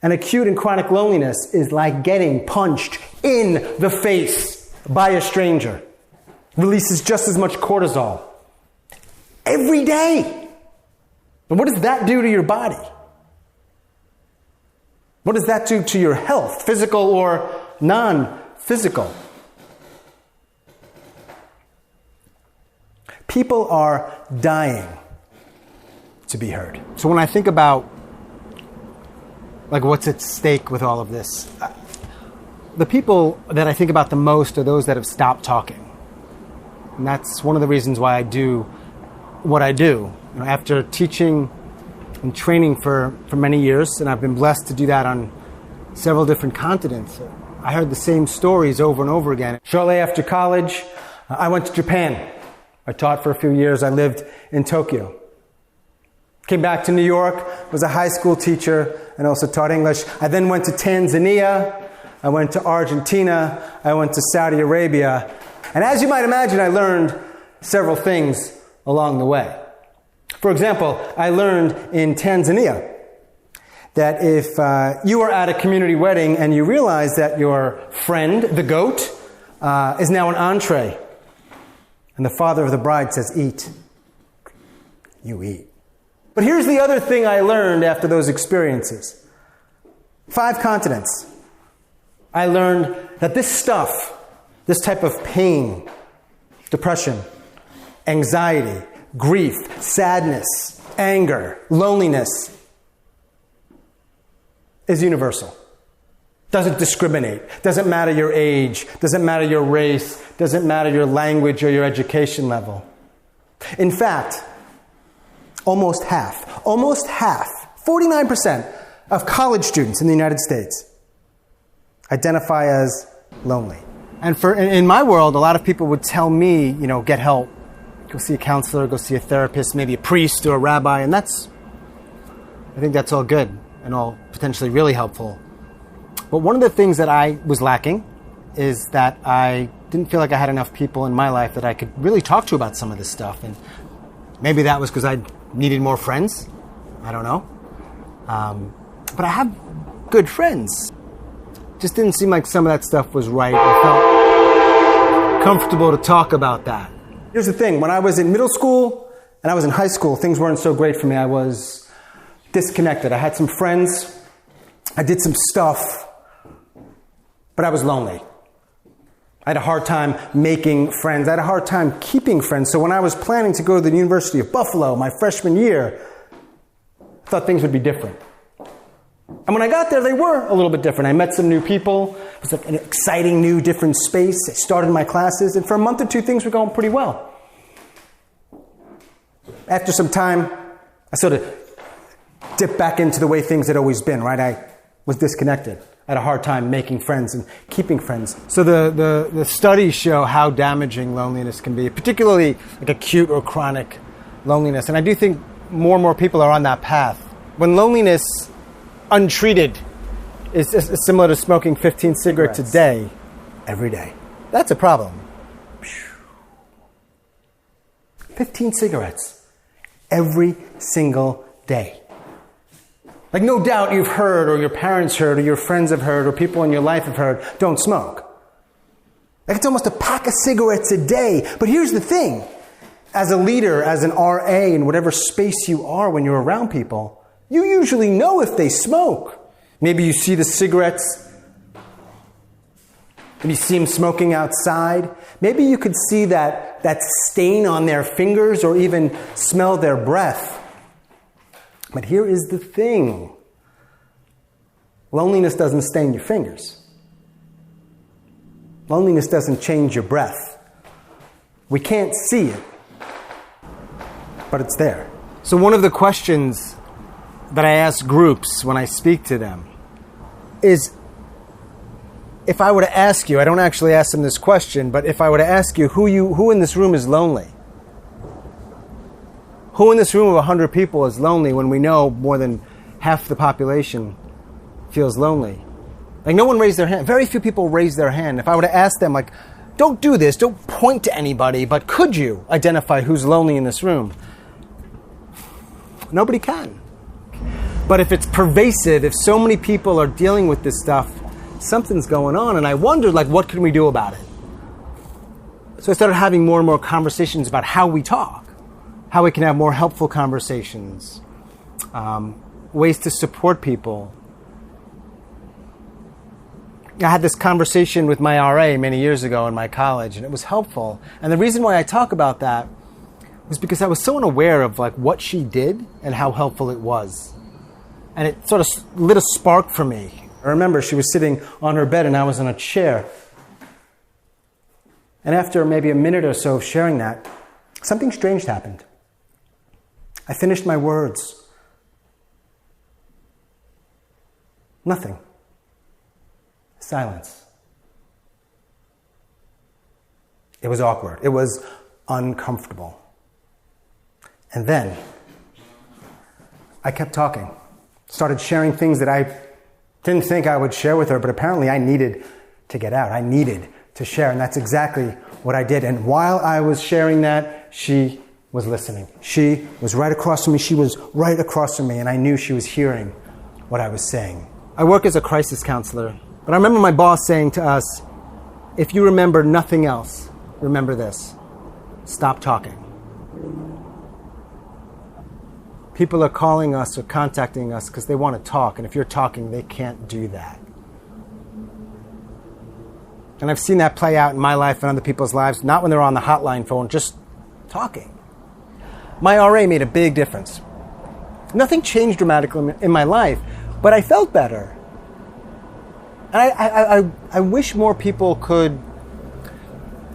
And acute and chronic loneliness is like getting punched in the face by a stranger. Releases just as much cortisol every day. And what does that do to your body? What does that do to your health, physical or non-physical? People are dying to be heard. So when I think about what's at stake with all of this, the people that I think about the most are those that have stopped talking. And that's one of the reasons why I do what I do. After teaching and training for many years, and I've been blessed to do that on several different continents, I heard the same stories over and over again. Shortly after college, I went to Japan. I taught for a few years. I lived in Tokyo. Came back to New York, was a high school teacher, and also taught English. I then went to Tanzania. I went to Argentina. I went to Saudi Arabia. And as you might imagine, I learned several things along the way. For example, I learned in Tanzania that if you are at a community wedding and you realize that your friend, the goat, is now an entree, and the father of the bride says, eat, you eat. But here's the other thing I learned after those experiences. 5 continents. I learned that this stuff, this type of pain, depression, anxiety, grief, sadness, anger, loneliness, is universal. Doesn't discriminate. Doesn't matter your age. Doesn't matter your race. Doesn't matter your language or your education level. In fact, almost half, 49% of college students in the United States identify as lonely. And in my world, a lot of people would tell me, get help. Go see a counselor, go see a therapist, maybe a priest or a rabbi, and I think that's all good and all potentially really helpful. But one of the things that I was lacking is that I didn't feel like I had enough people in my life that I could really talk to about some of this stuff. And maybe that was because I needed more friends. I don't know. But I have good friends. Just didn't seem like some of that stuff was right. I felt comfortable to talk about that. Here's the thing. When I was in middle school and I was in high school, things weren't so great for me. I was disconnected. I had some friends. I did some stuff. But I was lonely. I had a hard time making friends. I had a hard time keeping friends. So when I was planning to go to the University of Buffalo my freshman year, I thought things would be different. And when I got there, they were a little bit different. I met some new people. It was like an exciting, new, different space. I started my classes, and for a month or two, things were going pretty well. After some time, I sort of dipped back into the way things had always been, right? I was disconnected. I had a hard time making friends and keeping friends. So the studies show how damaging loneliness can be, particularly like acute or chronic loneliness. And I do think more and more people are on that path. When loneliness untreated is similar to smoking 15 cigarettes a day, every day. That's a problem. 15 cigarettes every single day. Like no doubt you've heard, or your parents heard, or your friends have heard, or people in your life have heard, don't smoke. Like it's almost a pack of cigarettes a day. But here's the thing. As a leader, as an RA, in whatever space you are when you're around people, you usually know if they smoke. Maybe you see the cigarettes. Maybe you see them smoking outside. Maybe you could see that stain on their fingers or even smell their breath. But here is the thing. Loneliness doesn't stain your fingers. Loneliness doesn't change your breath. We can't see it, but it's there. So one of the questions that I ask groups when I speak to them is, if I were to ask you, I don't actually ask them this question, but if I were to ask you who in this room is lonely? Who in this room of 100 people is lonely when we know more than half the population feels lonely? Like no one raised their hand. Very few people raise their hand. If I were to ask them, like, don't do this, don't point to anybody, but could you identify who's lonely in this room? Nobody can. But if it's pervasive, if so many people are dealing with this stuff, something's going on. And I wondered, like, what can we do about it? So I started having more and more conversations about how we talk, how we can have more helpful conversations, ways to support people. I had this conversation with my RA many years ago in my college, and it was helpful. And the reason why I talk about that was because I was so unaware of like what she did and how helpful it was. And it sort of lit a spark for me. I remember she was sitting on her bed and I was in a chair. And after maybe a minute or so of sharing that, something strange happened. I finished my words. Nothing. Silence. It was awkward. It was uncomfortable. And then I kept talking. Started sharing things that I didn't think I would share with her, but apparently I needed to get out. I needed to share, and that's exactly what I did. And while I was sharing that, she was listening. She was right across from me. She was right across from me, and I knew she was hearing what I was saying. I work as a crisis counselor, but I remember my boss saying to us, if you remember nothing else, remember this: stop talking. People are calling us or contacting us because they want to talk, and if you're talking, they can't do that. And I've seen that play out in my life and other people's lives, not when they're on the hotline phone, just talking. My RA made a big difference. Nothing changed dramatically in my life, but I felt better. And I wish more people could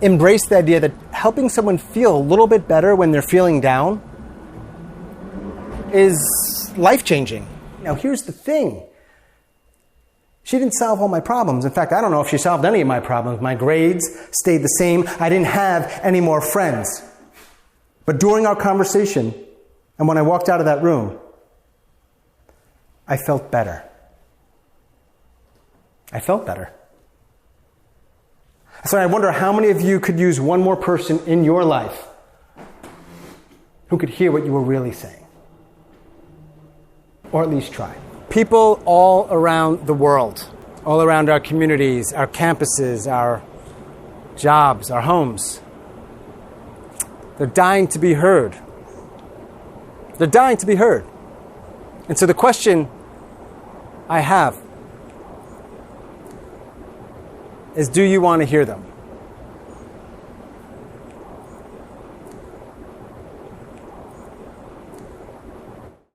embrace the idea that helping someone feel a little bit better when they're feeling down is life-changing. Now, here's the thing. She didn't solve all my problems. In fact, I don't know if she solved any of my problems. My grades stayed the same. I didn't have any more friends. But during our conversation, and when I walked out of that room, I felt better. I felt better. So I wonder how many of you could use one more person in your life who could hear what you were really saying. Or at least try. People all around the world, all around our communities, our campuses, our jobs, our homes, they're dying to be heard. They're dying to be heard. And so the question I have is, do you want to hear them?